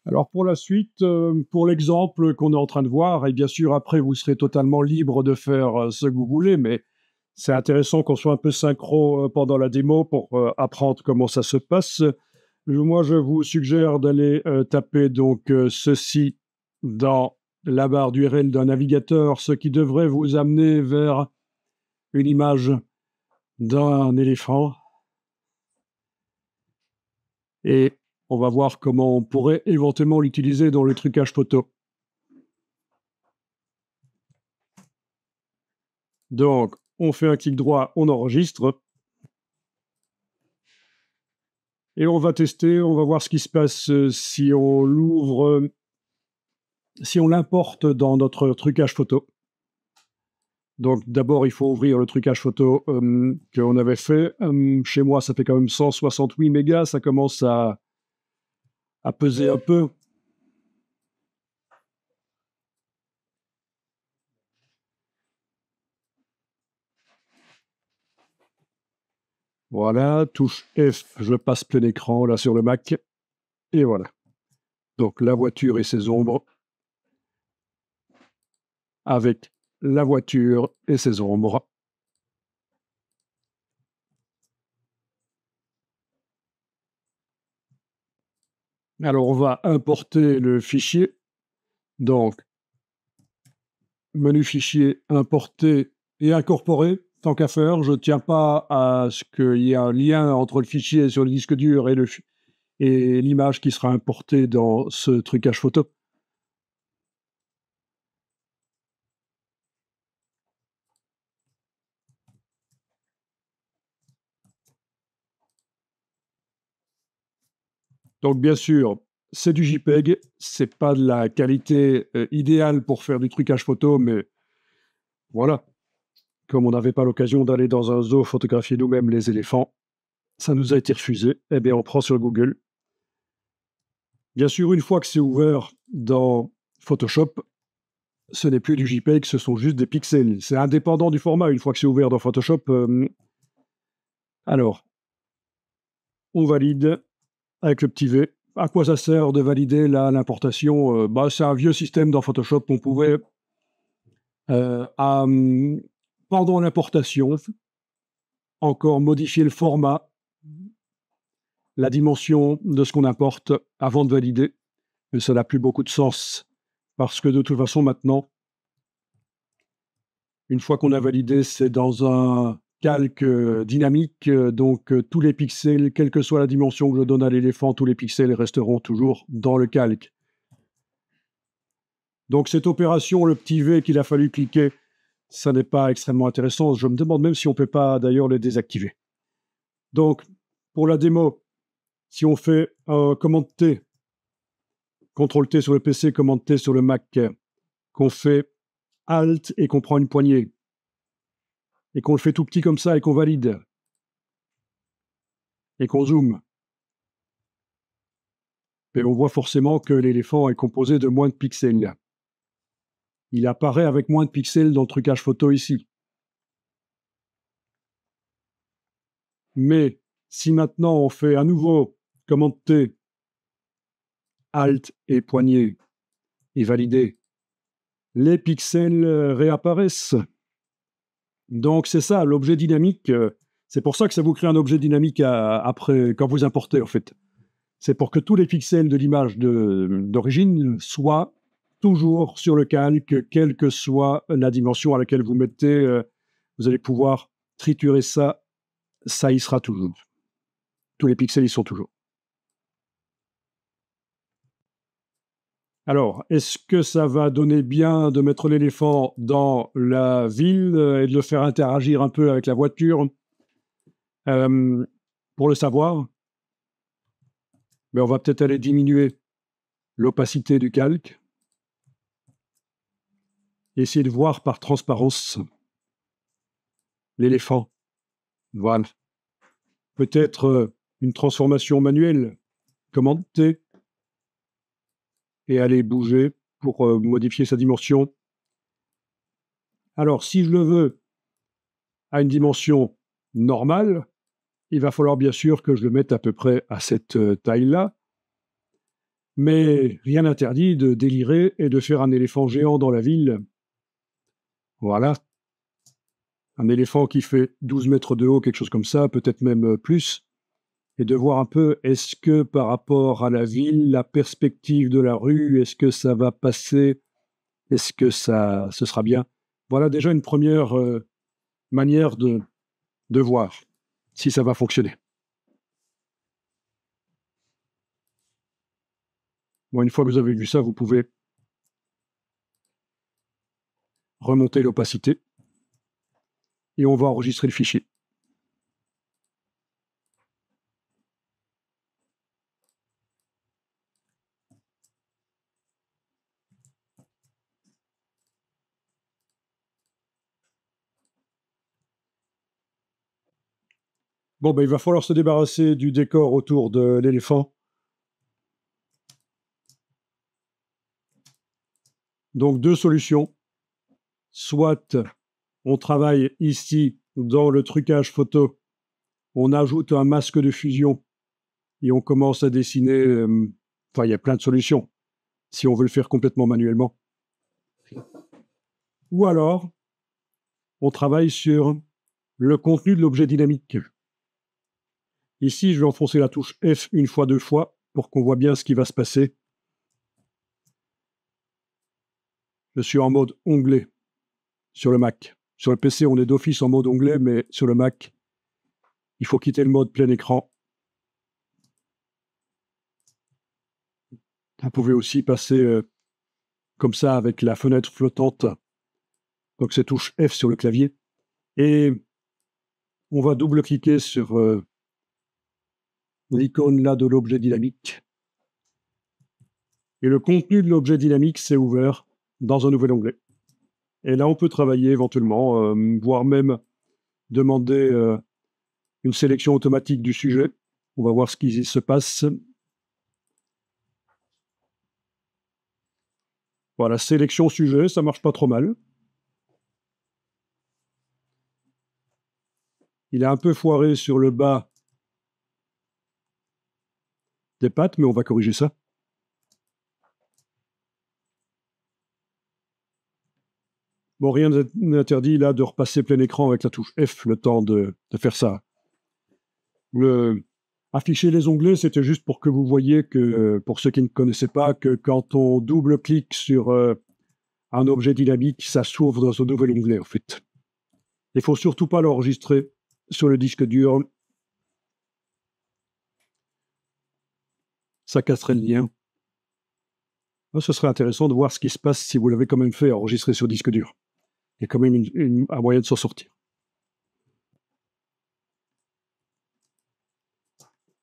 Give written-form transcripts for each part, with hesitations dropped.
Alors pour la suite, pour l'exemple qu'on est en train de voir, et bien sûr après vous serez totalement libre de faire ce que vous voulez, mais c'est intéressant qu'on soit un peu synchro pendant la démo pour apprendre comment ça se passe. Moi, je vous suggère d'aller taper donc ceci dans la barre d'URL d'un navigateur, ce qui devrait vous amener vers une image d'un éléphant. Et on va voir comment on pourrait éventuellement l'utiliser dans le trucage photo. Donc, on fait un clic droit, on enregistre. Et on va tester, on va voir ce qui se passe si on l'ouvre, si on l'importe dans notre trucage photo. Donc d'abord, il faut ouvrir le trucage photo qu'on avait fait. Chez moi, ça fait quand même 168 mégas, ça commence à peser un peu. Voilà, touche F, je passe plein écran là sur le Mac. Et voilà. Donc la voiture et ses ombres avec la voiture et ses ombres. Alors on va importer le fichier. Donc, menu fichier, importer et incorporer. Tant qu'à faire, je ne tiens pas à ce qu'il y ait un lien entre le fichier sur le disque dur et l'image qui sera importée dans ce trucage photo. Donc bien sûr, c'est du JPEG, c'est pas de la qualité idéale pour faire du trucage photo, mais voilà. Comme on n'avait pas l'occasion d'aller dans un zoo photographier nous-mêmes les éléphants, ça nous a été refusé. Eh bien, on prend sur Google. Bien sûr, une fois que c'est ouvert dans Photoshop, ce n'est plus du JPEG, ce sont juste des pixels. C'est indépendant du format une fois que c'est ouvert dans Photoshop. Alors, on valide avec le petit V. À quoi ça sert de valider l'importation C'est un vieux système dans Photoshop. On pouvait, pendant l'importation, encore modifier le format, la dimension de ce qu'on importe avant de valider. Mais ça n'a plus beaucoup de sens parce que de toute façon, maintenant, une fois qu'on a validé, c'est dans un calque dynamique, donc tous les pixels, quelle que soit la dimension que je donne à l'éléphant, tous les pixels resteront toujours dans le calque. Donc cette opération, le petit V qu'il a fallu cliquer, ça n'est pas extrêmement intéressant. Je me demande même si on ne peut pas d'ailleurs le désactiver. Donc, pour la démo, si on fait commande T, CTRL T sur le PC, commande T sur le Mac, qu'on fait Alt et qu'on prend une poignée, et qu'on le fait tout petit comme ça et qu'on valide, et qu'on zoome, et on voit forcément que l'éléphant est composé de moins de pixels. Il apparaît avec moins de pixels dans le trucage photo ici. Mais si maintenant on fait à nouveau commande T, Alt et poignée, et valider, les pixels réapparaissent. Donc c'est ça, l'objet dynamique. C'est pour ça que ça vous crée un objet dynamique après, quand vous importez en fait. C'est pour que tous les pixels de l'image d'origine soient toujours sur le calque, quelle que soit la dimension à laquelle vous mettez. Vous allez pouvoir triturer ça, ça y sera toujours. Tous les pixels y sont toujours. Alors, est-ce que ça va donner bien de mettre l'éléphant dans la ville et de le faire interagir un peu avec la voiture? Pour le savoir, on va peut-être aller diminuer l'opacité du calque. Essayer de voir par transparence l'éléphant. Voilà. Peut-être une transformation manuelle. Commande T. Et aller bouger pour modifier sa dimension. Alors, si je le veux à une dimension normale, il va falloir bien sûr que je le mette à peu près à cette taille-là. Mais rien n'interdit de délirer et de faire un éléphant géant dans la ville. Voilà. Un éléphant qui fait 12 mètres de haut, quelque chose comme ça, peut-être même plus, et de voir un peu, est-ce que par rapport à la ville, la perspective de la rue, est-ce que ça va passer, est-ce que ce sera bien. Voilà déjà une première manière de voir si ça va fonctionner. Bon, une fois que vous avez vu ça, vous pouvez remonter l'opacité et on va enregistrer le fichier. Bon, ben, il va falloir se débarrasser du décor autour de l'éléphant. Donc, deux solutions. Soit on travaille ici dans le trucage photo, on ajoute un masque de fusion et on commence à dessiner. Enfin, il y a plein de solutions si on veut le faire complètement manuellement. Ou alors, on travaille sur le contenu de l'objet dynamique. Ici, je vais enfoncer la touche F une fois, deux fois, pour qu'on voit bien ce qui va se passer. Je suis en mode onglet sur le Mac. Sur le PC, on est d'office en mode onglet, mais sur le Mac, il faut quitter le mode plein écran. Vous pouvez aussi passer comme ça avec la fenêtre flottante. Donc, c'est touche F sur le clavier. Et on va double-cliquer sur l'icône là de l'objet dynamique. Et le contenu de l'objet dynamique s'est ouvert dans un nouvel onglet. Et là, on peut travailler éventuellement, voire même demander une sélection automatique du sujet. On va voir ce qui se passe. Voilà, sélection sujet, ça marche pas trop mal. Il est un peu foiré sur le bas des pattes, mais on va corriger ça. Bon, rien n'interdit là de repasser plein écran avec la touche F, le temps de faire ça. Afficher les onglets, c'était juste pour que vous voyiez que, pour ceux qui ne connaissaient pas, que quand on double-clique sur un objet dynamique, ça s'ouvre dans un nouvel onglet, en fait. Il ne faut surtout pas l'enregistrer sur le disque dur. Ça casserait le lien. Ce serait intéressant de voir ce qui se passe si vous l'avez quand même fait enregistrer sur disque dur. Il y a quand même un moyen de s'en sortir.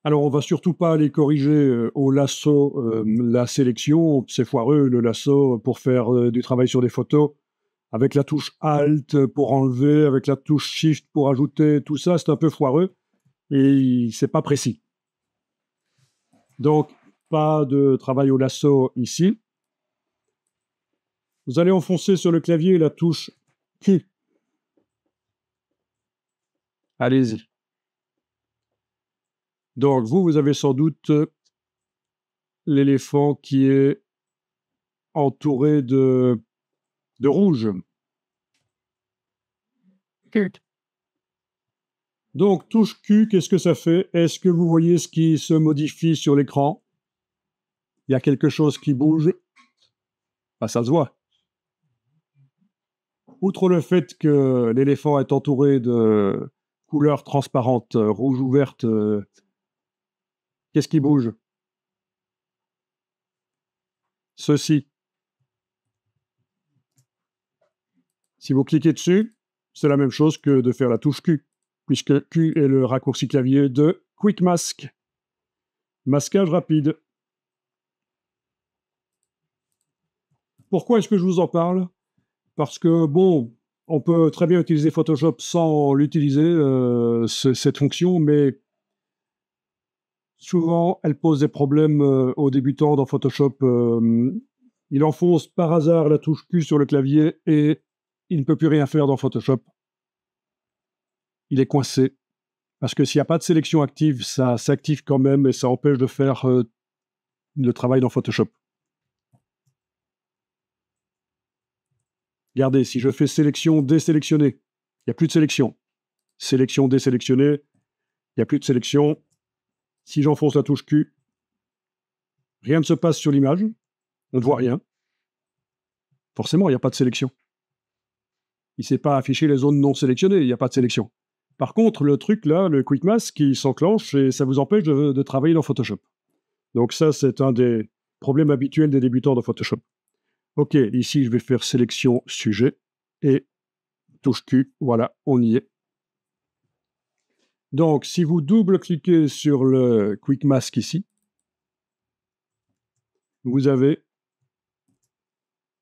Alors, on va surtout pas aller corriger au lasso la sélection. C'est foireux, le lasso, pour faire du travail sur des photos. Avec la touche Alt pour enlever, avec la touche Shift pour ajouter, tout ça, c'est un peu foireux et c'est pas précis. Donc, pas de travail au lasso ici. Vous allez enfoncer sur le clavier la touche Q. Allez-y. Donc, vous avez sans doute l'éléphant qui est entouré de rouge. Donc, touche Q, qu'est-ce que ça fait? Est-ce que vous voyez ce qui se modifie sur l'écran? Il y a quelque chose qui bouge. Ah, ça se voit. Outre le fait que l'éléphant est entouré de couleurs transparentes, rouge ou verte, qu'est-ce qui bouge? Ceci. Si vous cliquez dessus, c'est la même chose que de faire la touche Q, puisque Q est le raccourci clavier de Quick Mask. Masquage rapide. Pourquoi est-ce que je vous en parle? Parce que, bon, on peut très bien utiliser Photoshop sans l'utiliser, cette fonction, mais souvent, elle pose des problèmes aux débutants dans Photoshop. Il enfonce par hasard la touche Q sur le clavier et il ne peut plus rien faire dans Photoshop. Il est coincé. Parce que s'il n'y a pas de sélection active, ça s'active quand même et ça empêche de faire le travail dans Photoshop. Regardez, si je fais sélection, désélectionner, il n'y a plus de sélection. Sélection, désélectionner, il n'y a plus de sélection. Si j'enfonce la touche Q, rien ne se passe sur l'image, on ne voit rien. Forcément, il n'y a pas de sélection. Il ne s'est pas affiché les zones non sélectionnées, il n'y a pas de sélection. Par contre, le truc là, le Quick Mask, qui s'enclenche et ça vous empêche de travailler dans Photoshop. Donc ça, c'est un des problèmes habituels des débutants dans Photoshop. Ok, ici, je vais faire sélection sujet et touche Q, voilà, on y est. Donc, si vous double-cliquez sur le Quick Mask ici, vous avez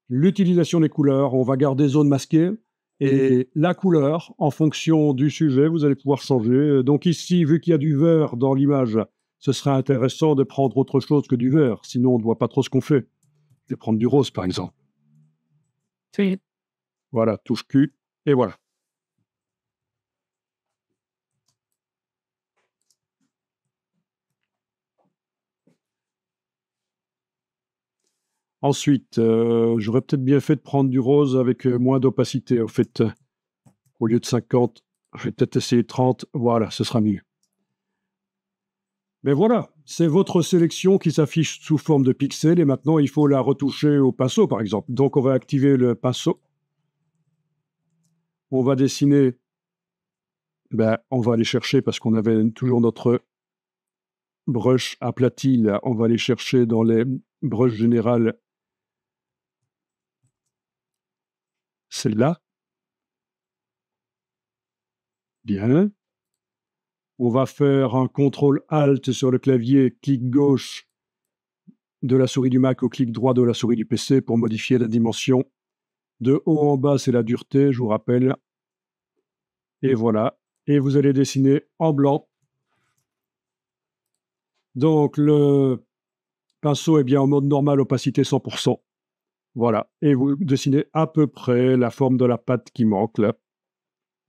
l'utilisation des couleurs. On va garder zone masquée et la couleur, en fonction du sujet, vous allez pouvoir changer. Donc ici, vu qu'il y a du vert dans l'image, ce serait intéressant de prendre autre chose que du vert, sinon on ne voit pas trop ce qu'on fait. Je vais prendre du rose, par exemple. Oui. Voilà, touche Q, et voilà. Ensuite, j'aurais peut-être bien fait de prendre du rose avec moins d'opacité. Au fait, au lieu de 50, je vais peut-être essayer 30. Voilà, ce sera mieux. Mais voilà, c'est votre sélection qui s'affiche sous forme de pixels et maintenant il faut la retoucher au pinceau, par exemple. Donc on va activer le pinceau. On va dessiner. On va aller chercher parce qu'on avait toujours notre brush aplati. Là, on va aller chercher dans les brushes générales celle-là. Bien. On va faire un CTRL-ALT sur le clavier, clic gauche de la souris du Mac au clic droit de la souris du PC pour modifier la dimension. De haut en bas, c'est la dureté, je vous rappelle. Et voilà. Et vous allez dessiner en blanc. Donc, le pinceau est bien en mode normal, opacité 100%. Voilà. Et vous dessinez à peu près la forme de la patte qui manque, là.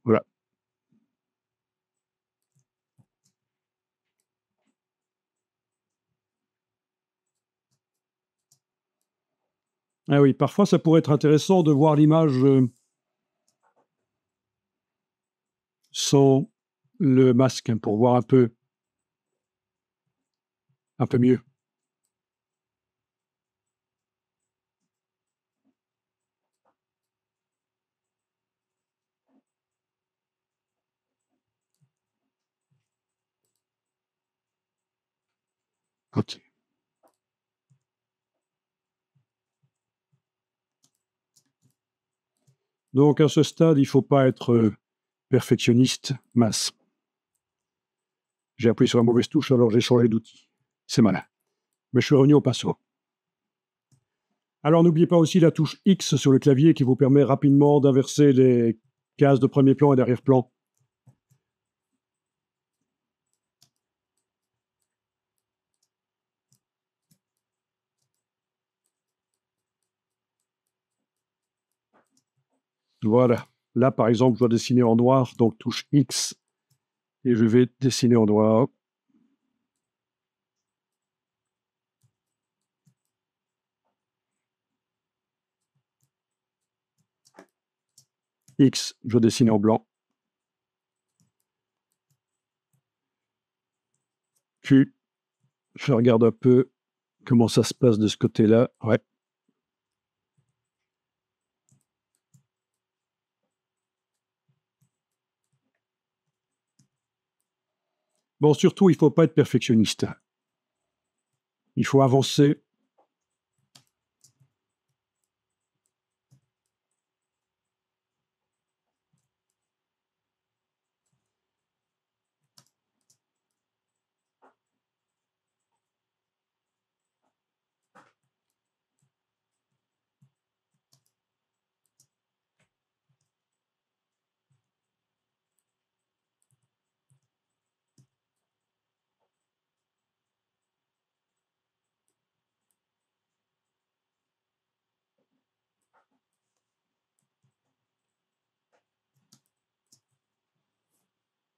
Voilà. Ah oui, parfois, ça pourrait être intéressant de voir l'image sans le masque, pour voir un peu mieux. Ok. Donc, à ce stade, il ne faut pas être perfectionniste, masse. J'ai appuyé sur la mauvaise touche, alors j'ai changé d'outil. C'est malin. Mais je suis revenu au pinceau. Alors, n'oubliez pas aussi la touche X sur le clavier qui vous permet rapidement d'inverser les cases de premier plan et d'arrière-plan. Voilà. Là, par exemple, je dois dessiner en noir, donc touche X, et je vais dessiner en noir. X, je dessine en blanc. Q, je regarde un peu comment ça se passe de ce côté-là. Ouais. Bon, surtout, il ne faut pas être perfectionniste. Il faut avancer.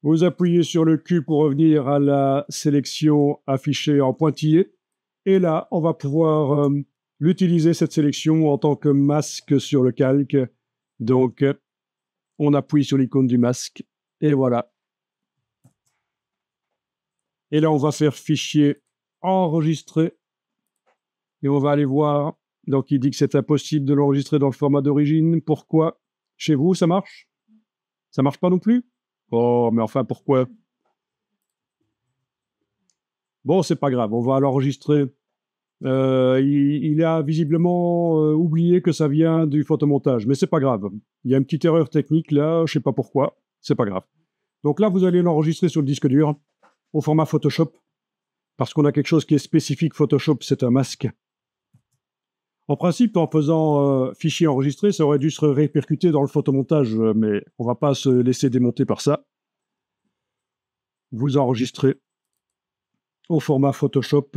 Vous appuyez sur le Q pour revenir à la sélection affichée en pointillé. Et là, on va pouvoir l'utiliser, cette sélection, en tant que masque sur le calque. Donc, on appuie sur l'icône du masque, et voilà. Et là, on va faire fichier enregistré, et on va aller voir. Donc, il dit que c'est impossible de l'enregistrer dans le format d'origine. Pourquoi? Chez vous, ça marche? Ça marche pas non plus? Oh, mais enfin, pourquoi? Bon, c'est pas grave, on va l'enregistrer. Il a visiblement oublié que ça vient du photomontage, mais c'est pas grave. Il y a une petite erreur technique là, je sais pas pourquoi, c'est pas grave. Donc là, vous allez l'enregistrer sur le disque dur, au format Photoshop, parce qu'on a quelque chose qui est spécifique Photoshop, c'est un masque. En principe, en faisant fichier enregistré, ça aurait dû se répercuter dans le photomontage, mais on va pas se laisser démonter par ça. Vous enregistrez au format Photoshop,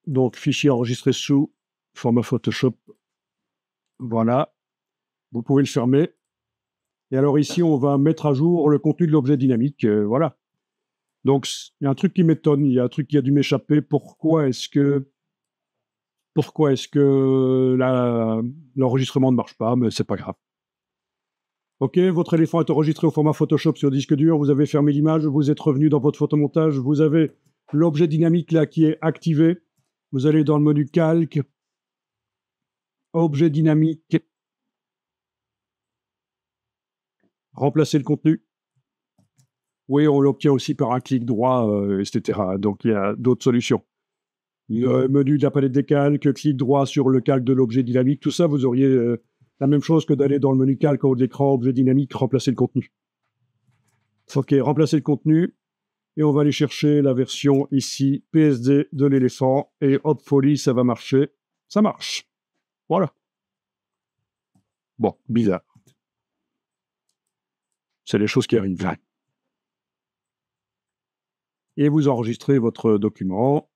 donc fichier enregistré sous format Photoshop. Voilà, vous pouvez le fermer. Et alors ici, on va mettre à jour le contenu de l'objet dynamique. Voilà. Donc, il y a un truc qui m'étonne, il y a un truc qui a dû m'échapper. Pourquoi est-ce que l'enregistrement ne marche pas? Mais c'est pas grave. Ok, votre éléphant est enregistré au format Photoshop sur disque dur. Vous avez fermé l'image, vous êtes revenu dans votre photomontage. Vous avez l'objet dynamique là qui est activé. Vous allez dans le menu calque, objet dynamique, remplacer le contenu. Oui, on l'obtient aussi par un clic droit, etc. Donc il y a d'autres solutions. Le menu de la palette des calques, clic droit sur le calque de l'objet dynamique, tout ça, vous auriez la même chose que d'aller dans le menu calque en haut de l'écran, objet dynamique, remplacer le contenu. Ok, remplacer le contenu. Et on va aller chercher la version ici, PSD de l'éléphant. Et hopefully, ça va marcher. Ça marche. Voilà. Bon, bizarre. C'est les choses qui arrivent. Et vous enregistrez votre document.